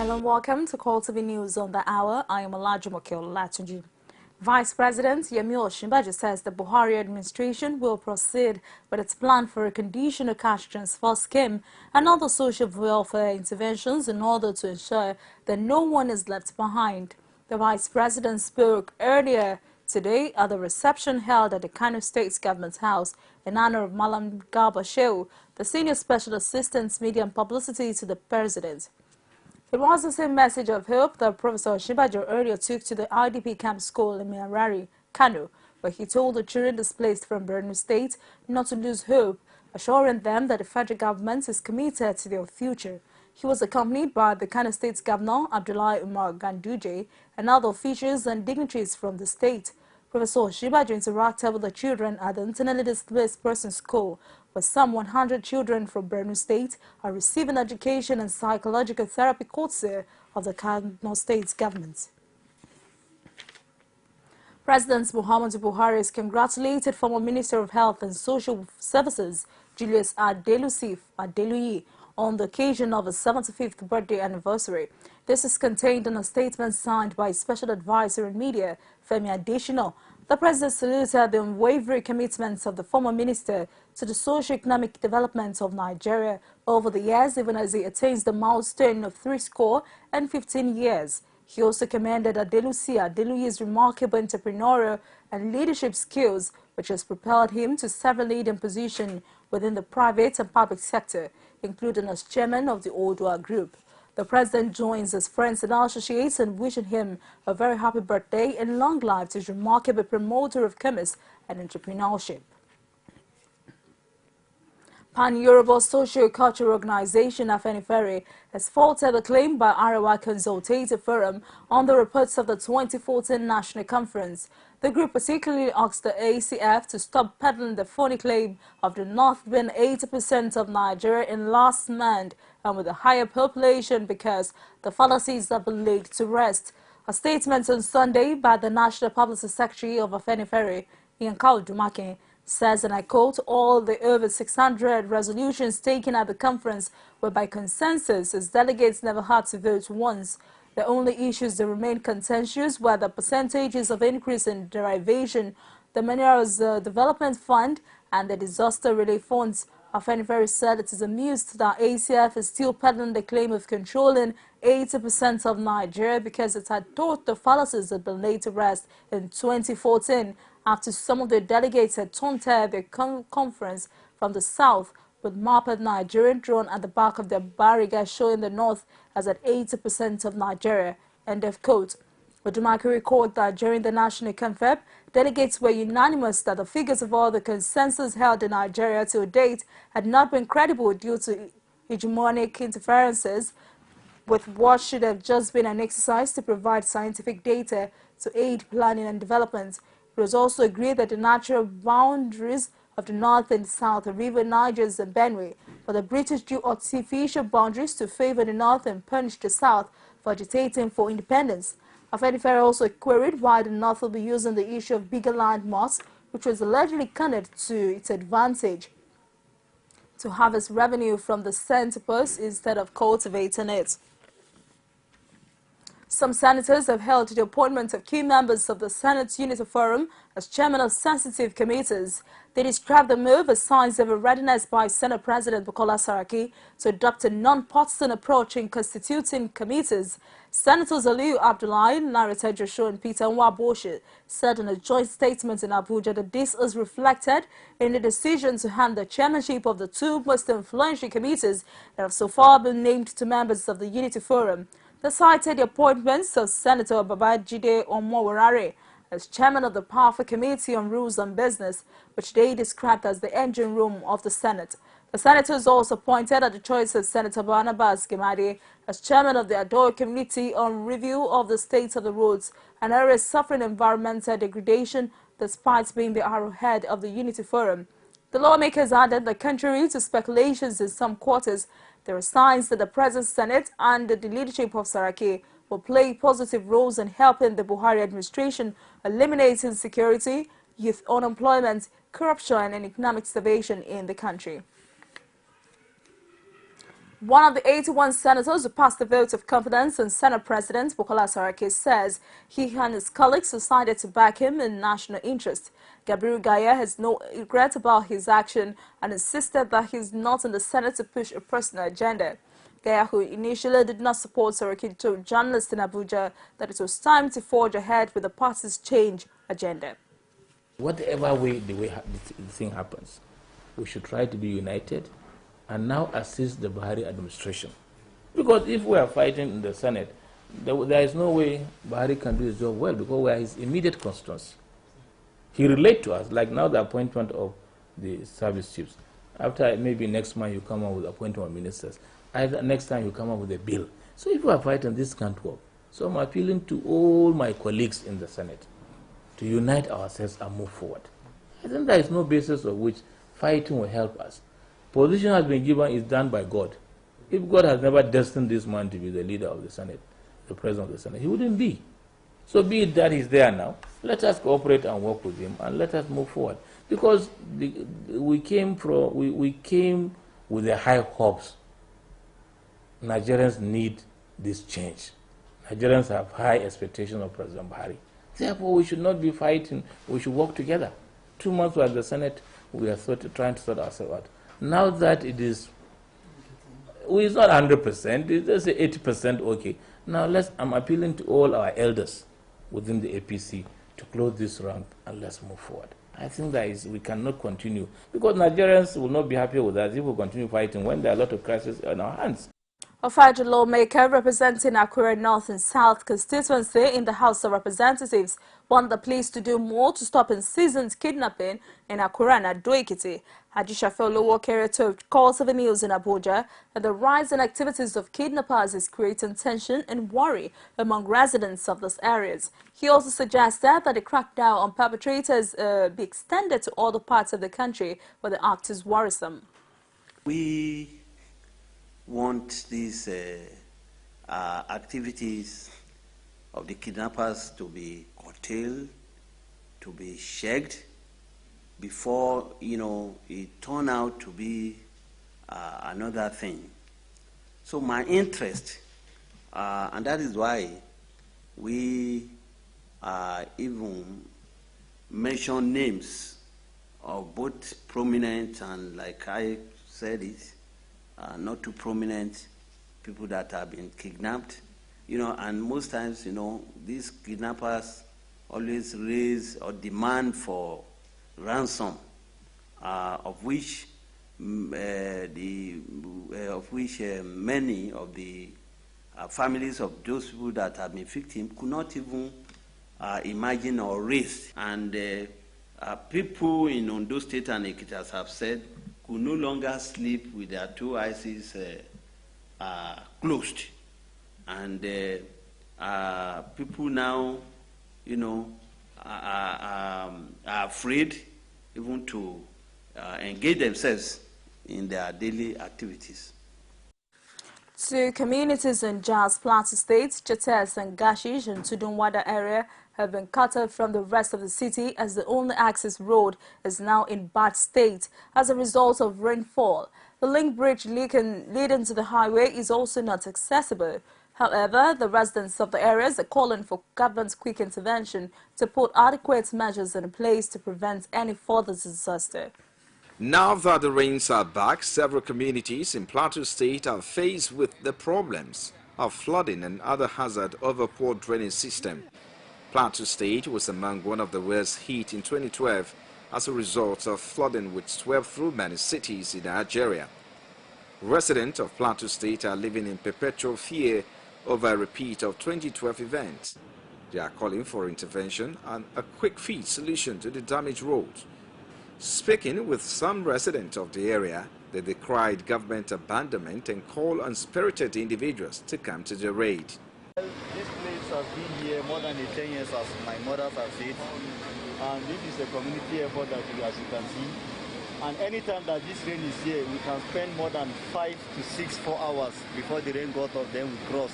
Hello and welcome to CoreTV News on the Hour. I am Olajumoke Olatunji. Vice President Yemi Osinbajo says the Buhari administration will proceed with its plan for a conditional cash transfer scheme and other social welfare interventions in order to ensure that no one is left behind. The Vice President spoke earlier today at the reception held at the Kano State Government House in honor of Malam Garba Shehu, the Senior Special Assistant Media and Publicity to the President. It was the same message of hope that Professor Osinbajo earlier took to the IDP camp school in Mirari, Kano, where he told the children displaced from Borno State not to lose hope, assuring them that the federal government is committed to their future. He was accompanied by the Kano State Governor, Abdullahi Umar Ganduje, and other officials and dignitaries from the state. Professor Osinbajo interacted with the children at the internally displaced persons school, where some 100 children from Borno State are receiving education and psychological therapy courtesy of the Kano State government. President Muhammadu Buhari has congratulated former Minister of Health and Social Services, Julius Adeluyi, on the occasion of his 75th birthday anniversary. This is contained in a statement signed by Special Advisor in Media, Femi Adesina. The President saluted the unwavering commitments of the former minister to the socio-economic development of Nigeria over the years, even as he attains the milestone of 15 years. He also commended Adeluyi's remarkable entrepreneurial and leadership skills, which has propelled him to several leading positions within the private and public sector, including as chairman of the Odua Group. The president joins his friends and associates in wishing him a very happy birthday and long life to his remarkable promoter of commerce and entrepreneurship. Pan-Yoruba Socio-Cultural Organization Afenifere has faulted the claim by Arewa Consultative Forum on the reports of the 2014 National Conference. The group particularly asked the ACF to stop peddling the phony claim of the North being 80% of Nigeria in last month and with a higher population because the fallacies have been laid to rest. A statement on Sunday by the National Publicity Secretary of Afenifere, Yankao Dumake, says, and I quote, all the over 600 resolutions taken at the conference were by consensus, as delegates never had to vote once. The only issues that remained contentious were the percentages of increase in derivation, the Minerals Development Fund, and the Disaster Relief Funds. Afenifere said it is amused that ACF is still peddling the claim of controlling 80% of Nigeria because it had thought the fallacies had been laid to rest in 2014 after some of the delegates had taunted the conference from the south with marked Nigerian drawn at the back of their barriga showing the north as at 80% of Nigeria. End of quote. Odumake recalled that during the National Confab, delegates were unanimous that the figures of all the consensus held in Nigeria to date had not been credible due to hegemonic interferences with what should have just been an exercise to provide scientific data to aid planning and development. It was also agreed that the natural boundaries of the north and south, the river Nigers and Benue, but the British drew artificial boundaries to favor the north and punish the south for agitating for independence. Afenifere also queried why the north will be using the issue of bigger land mass, which was allegedly connected to its advantage, to harvest revenue from the centipede instead of cultivating it. Some senators have held the appointment of key members of the Senate Unity Forum as chairman of sensitive committees. They described the move as signs of a readiness by Senate President Bukola Saraki to adopt a non-partisan approach in constituting committees. Senators Aliyu Abdullahi, Narita Joshua and Peter Nwaboshi said in a joint statement in Abuja that this is reflected in the decision to hand the chairmanship of the two most influential committees that have so far been named to members of the Unity Forum. They cited the appointments of Senator Babajide Omoworare as chairman of the Powerful Committee on Rules and Business, which they described as the engine room of the Senate. The senators also pointed at the choice of Senator Barnabas Gemade as chairman of the Adore Committee on Review of the State of the Roads and areas suffering environmental degradation despite being the arrowhead of the Unity Forum. The lawmakers added that contrary to speculations in some quarters, there are signs that the present Senate and the leadership of Saraki will play positive roles in helping the Buhari administration eliminate insecurity, youth unemployment, corruption and economic starvation in the country. One of the 81 senators who passed the vote of confidence in Senate President Bukola Saraki says he and his colleagues decided to back him in national interest. Gabriel Gaya has no regret about his action and insisted that he is not in the Senate to push a personal agenda. Gaya, who initially did not support Saraki, told journalists in Abuja that it was time to forge ahead with the party's change agenda. Whatever way the thing happens, we should try to be united and now assist the Buhari administration. Because if we are fighting in the Senate, there is no way Buhari can do his job well because we are his immediate constituency. He relates to us, like now the appointment of the service chiefs. After maybe next month you come up with appointment of ministers. Either next time you come up with a bill. So if we are fighting, this can't work. So I'm appealing to all my colleagues in the Senate to unite ourselves and move forward. I think there is no basis of which fighting will help us. Position has been given is done by God. If God has never destined this man to be the leader of the Senate, the president of the Senate, he wouldn't be. So be it that he's there now, let us cooperate and work with him and let us move forward. Because we came with the high hopes. Nigerians need this change. Nigerians have high expectations of President Buhari. Therefore, we should not be fighting. We should work together. 2 months we are at the Senate, we are trying to sort ourselves out. Now that it is, it's not 100%, it's just 80% okay. Now I'm appealing to all our elders within the APC to close this round and let's move forward. I think that we cannot continue because Nigerians will not be happy with us if we continue fighting when there are a lot of crises on our hands. A federal lawmaker representing Akure North and South constituency in the House of Representatives want the police to do more to stop unseasoned kidnapping in Akure and Ado-Ekiti. Ajisha Olowo told CoreTV News in Abuja that the rise in activities of kidnappers is creating tension and worry among residents of those areas. He also suggested that the crackdown on perpetrators be extended to other parts of the country where the act is worrisome. We want these activities of the kidnappers to be curtailed, to be checked before, it turn out to be another thing. So my interest, and that is why we even mention names of both prominent and, like I said it, not too prominent people that have been kidnapped, and most times, these kidnappers always raise or demand for ransom, of which many of the families of those people that have been victims could not even imagine or raise. And people in Ondo State and Ekiti have said could no longer sleep with their 2 eyes closed. And people now, are afraid even to engage themselves in their daily activities. 2 communities in Jos Plateau State, Chetes and Gashish and Tudunwada area have been cut off from the rest of the city as the only access road is now in bad state as a result of rainfall. The link bridge leading to the highway is also not accessible. However, the residents of the areas are calling for government's quick intervention to put adequate measures in place to prevent any further disaster. Now that the rains are back, several communities in Plateau State are faced with the problems of flooding and other hazard of a poor drainage system. Plateau State was among one of the worst hit in 2012 as a result of flooding which swept through many cities in Nigeria. Residents of Plateau State are living in perpetual fear over a repeat of 2012 events. They are calling for intervention and a quick fix solution to the damaged roads. Speaking with some residents of the area, they decried government abandonment and call on spirited individuals to come to the raid. This place has been here more than 10 years, as my mother has said, and this is a community effort that as you can see. And anytime that this rain is here, we can spend more than 5 to 6, 4 hours before the rain got off, then we cross.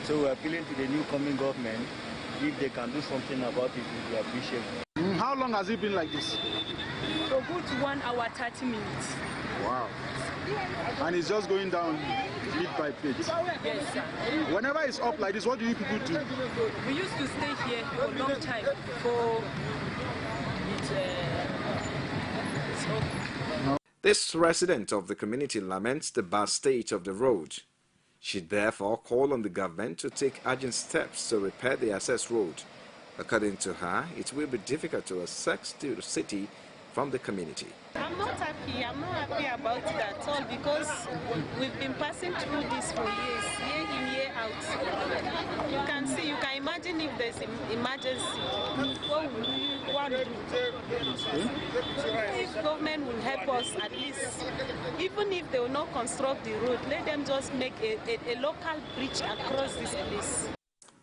So we're appealing to the new coming government, if they can do something about it, we will appreciate it. How long has it been like this? So good 1 hour, 30 minutes. Wow. and it's just going down bit by bit. Yes, sir. Whenever it's up like this, what do you people do? We used to stay here for a long time before it's up. This resident of the community laments the bad state of the road. She therefore called on the government to take urgent steps to repair the access road. According to her, it will be difficult to access the city from the community. I'm not happy. I'm not happy about it at all because we've been passing through this for years, year in, year out. You can see, you can imagine if there's an emergency. What will we want to do? If government will help us at least, even if they will not construct the road, let them just make a local bridge across this place.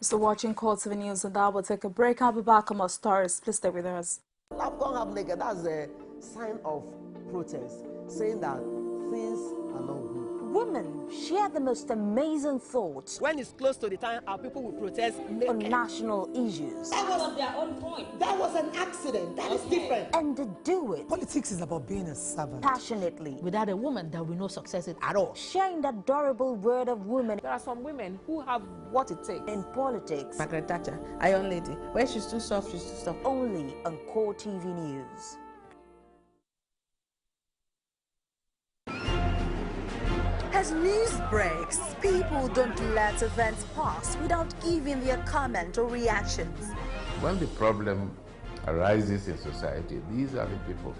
So watching CoreTV News, and that will take a break. I'll be back on more stories. Please stay with us. That's a sign of protest, saying that things are not good. Women share the most amazing thoughts. When it's close to the time, our people will protest on national issues. That was their own point. That was an accident. That is different. And they do it. Politics is about being a servant. Passionately. Without a woman, there will be no success at all. Sharing the adorable word of women. There are some women who have what it takes. In politics. Margaret Thatcher, Iron Lady. When she's too soft, she's too soft. Only on CoreTV News. As news breaks, people don't let events pass without giving their comment or reactions. When the problem arises in society, these are the people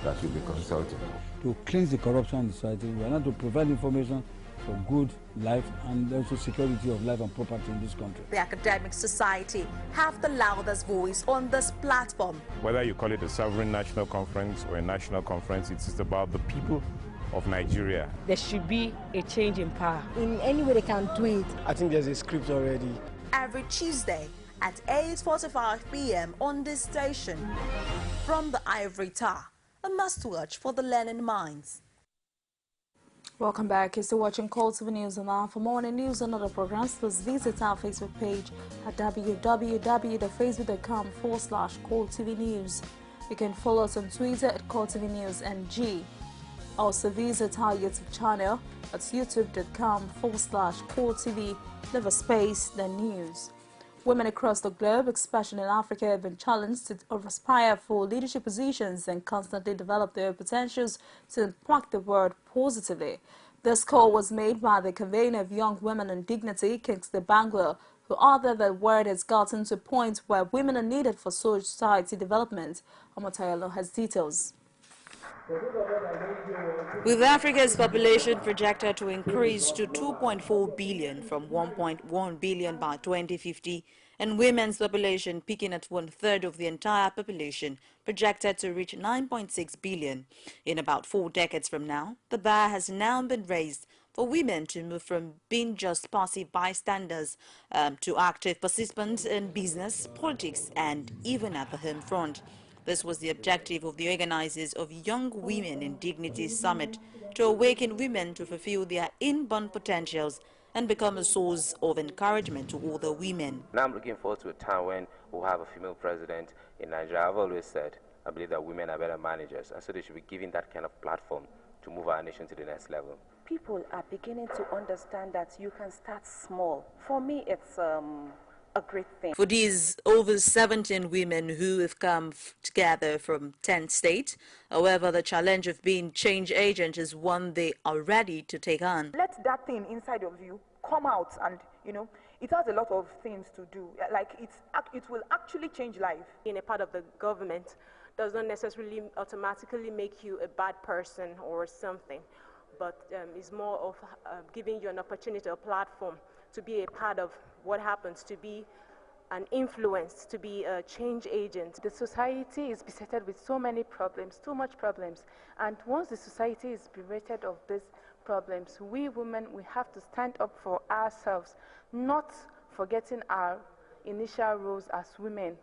that should be consulted. To cleanse the corruption in society, we are not to provide information for good life and also security of life and property in this country. The academic society have the loudest voice on this platform. Whether you call it a sovereign national conference or a national conference, it is about the people of Nigeria. There should be a change in power. In any way they can do it. I think there's a script already. Every Tuesday at 8:45 p.m. on this station. From the Ivory Tower, a must-watch for the learning minds. Welcome back. You're still watching CoreTV News, and now for more news and other programs, please visit our Facebook page at www.facebook.com/CoreTV News. You can follow us on Twitter at CoreTV News NG. Also visit our YouTube channel at youtube.com/CoreTV, never space the news. Women across the globe, especially in Africa, have been challenged to aspire for leadership positions and constantly develop their potentials to impact the world positively. This call was made by the convener of Young Women in Dignity, Kingsley Bangwell, who argued that the world has gotten to a point where women are needed for society development. Omotayo has details. With Africa's population projected to increase to 2.4 billion from 1.1 billion by 2050, and women's population peaking at 1/3 of the entire population, projected to reach 9.6 billion in about 4 decades from now, the bar has now been raised for women to move from being just passive bystanders to active participants in business, politics, and even at the home front. This was the objective of the organizers of Young Women in Dignity Summit, to awaken women to fulfill their inborn potentials and become a source of encouragement to other women. Now I'm looking forward to a time when we'll have a female president in Nigeria. I've always said I believe that women are better managers, and so they should be given that kind of platform to move our nation to the next level. People are beginning to understand that you can start small. For me, it's a great thing. For these over 17 women who have come together from 10 states, however, the challenge of being change agent is one they are ready to take on. Let that thing inside of you come out, and it has a lot of things to do. Like it will actually change life. Being a part of the government does not necessarily automatically make you a bad person or something, but it's more of giving you an opportunity, a platform to be a part of what happens, to be an influence, to be a change agent. The society is besetted with so many problems, too much problems. And once the society is bereft of these problems, we women, we have to stand up for ourselves, not forgetting our initial roles as women.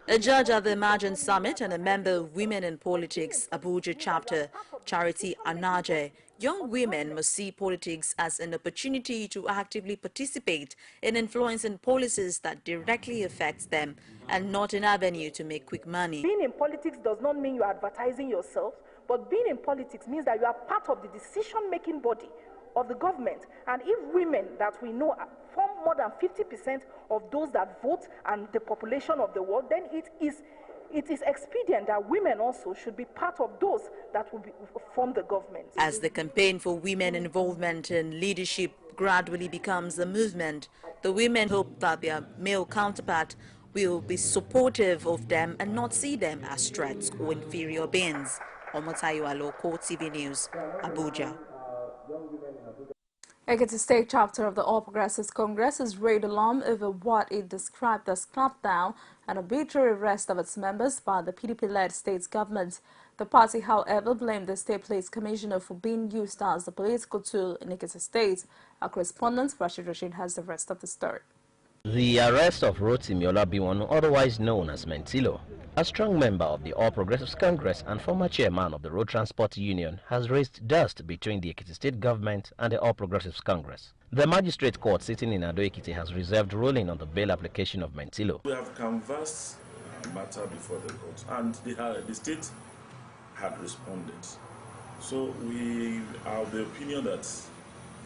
A judge at the Emerging Summit and a member of Women in Politics, Abuja chapter, Charity Anaje, young women must see politics as an opportunity to actively participate in influencing policies that directly affect them and not an avenue to make quick money. Being in politics does not mean you're advertising yourself. But being in politics means that you are part of the decision-making body of the government. And if women that we know form more than 50% of those that vote and the population of the world, then it is expedient that women also should be part of those that will form the government. As the campaign for women involvement in leadership gradually becomes a movement, the women hope that their male counterpart will be supportive of them and not see them as threats or inferior beings. Omotayo Alo, CoreTV News, Abuja. Ekiti State Chapter of the All Progressives Congress has raised alarm over what it described as clampdown and arbitrary arrest of its members by the PDP-led state government. The party, however, blamed the State Police Commissioner for being used as a political tool in Ekiti State. Our correspondent, Rashid, has the rest of the story. The arrest of Rotimi Olabiwonu, otherwise known as Mentilo, a strong member of the All Progressives Congress and former chairman of the Road Transport Union, has raised dust between the Ekiti State government and the All Progressives Congress. The magistrate court sitting in Ado Ekiti has reserved ruling on the bail application of Mentilo. We have canvassed the matter before the court, and the state had responded. So we are of the opinion that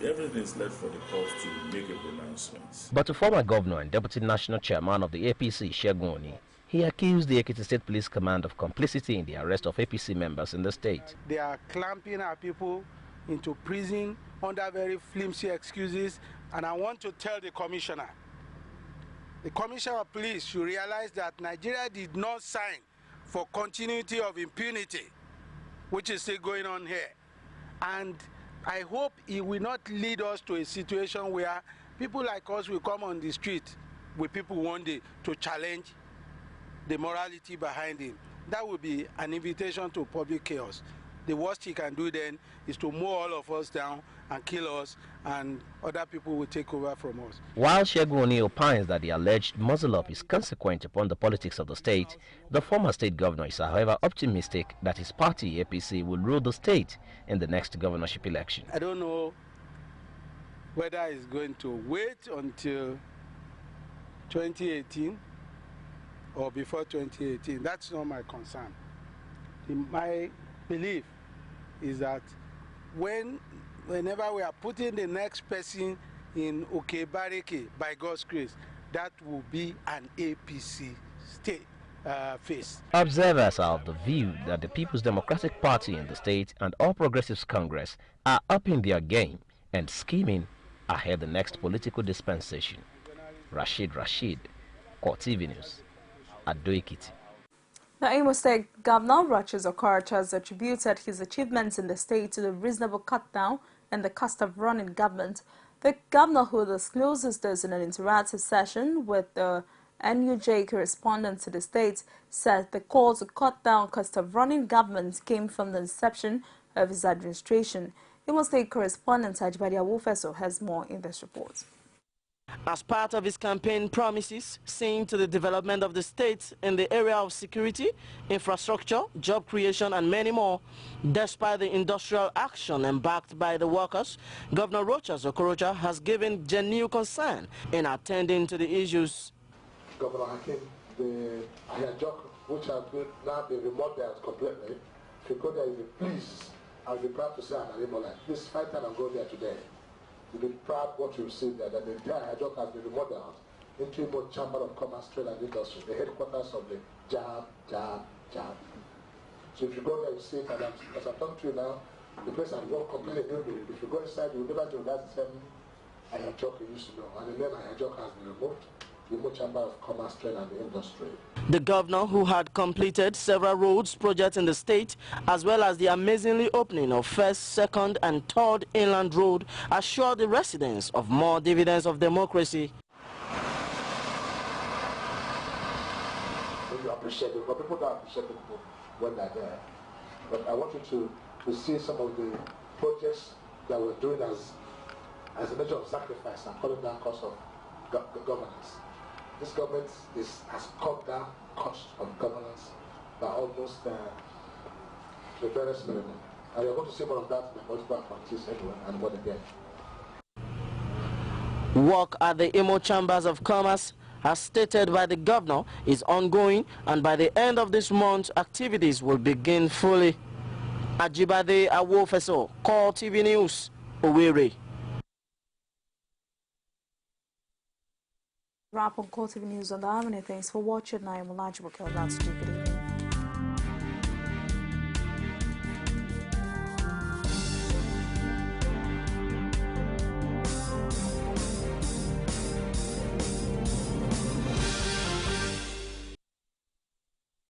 everything is left for the court to make a pronouncement. But the former governor and deputy national chairman of the APC, Segun Oni, he accused the Ekiti State Police Command of complicity in the arrest of APC members in the state. They are clamping our people into prison under very flimsy excuses, and I want to tell the commissioner of police should realize that Nigeria did not sign for continuity of impunity, which is still going on here. And I hope it will not lead us to a situation where people like us will come on the street with people one day to challenge the morality behind him. That would be an invitation to public chaos. The worst he can do then is to mow all of us down and kill us, and other people will take over from us. While Segun Oni opines that the alleged muzzle-up is consequent upon the politics of the state, the former state governor is however optimistic that his party, APC, will rule the state in the next governorship election. I don't know whether he's going to wait until 2018 or before 2018. That's not my concern. My belief is that whenever we are putting the next person in Okebareke, by God's grace, that will be an APC state face. Observers are of the view that the People's Democratic Party in the state and All Progressives Congress are upping their game and scheming ahead the next political dispensation. Rashid, CoreTV News, Ado Ekiti. The Imo State Governor, Rochas Okorocha, has attributed his achievements in the state to the reasonable cut-down in the cost of running government. The governor, who discloses this in an interactive session with the NUJ correspondent to the state, said the call to cut down cost of running government came from the inception of his administration. Imo State correspondent Ajibadi Awofeso has more in this report. As part of his campaign promises, seeing to the development of the state in the area of security, infrastructure, job creation and many more, despite the industrial action embarked by the workers, Governor Rochas Okorocha has given genuine concern in attending to the issues. Governor Hakim, the Ayajok, which has now been remodeled completely, if you go there, you'll be pleased. I'll be proud to say I'm an Imo. Please find time and go there today. You'll be proud what you'll see there, that the entire Ajok has been remodeled into Imo Chamber of Commerce, Trade and Industry, the headquarters of the JAB. So if you go there, you see it, and as I'm talking to you now, the place has gone completely new. If you go inside, you'll never know that's the same Ajok you used to know. And the name Ajok has been removed. Imo Chamber of Commerce, Trade and Industry. The governor, who had completed several roads projects in the state, as well as the amazingly opening of first, second and third inland road, assured the residents of more dividends of democracy. You appreciate it, but people don't appreciate it when they're there. But I want you to see some of the projects that we're doing as a measure of sacrifice and cutting down cost of governance. This government has cut down cost of governance by almost to the very minimum. And you're going to see more of that in the multiple appointees anyway and more again. Work at the Imo Chambers of Commerce, as stated by the governor, is ongoing, and by the end of this month, activities will begin fully. Ajibade Awofeso, CoreTV News, Owerri. Wrap on CoreTV News on the Harmony. Thanks for watching. I am Olajumoke. Good evening.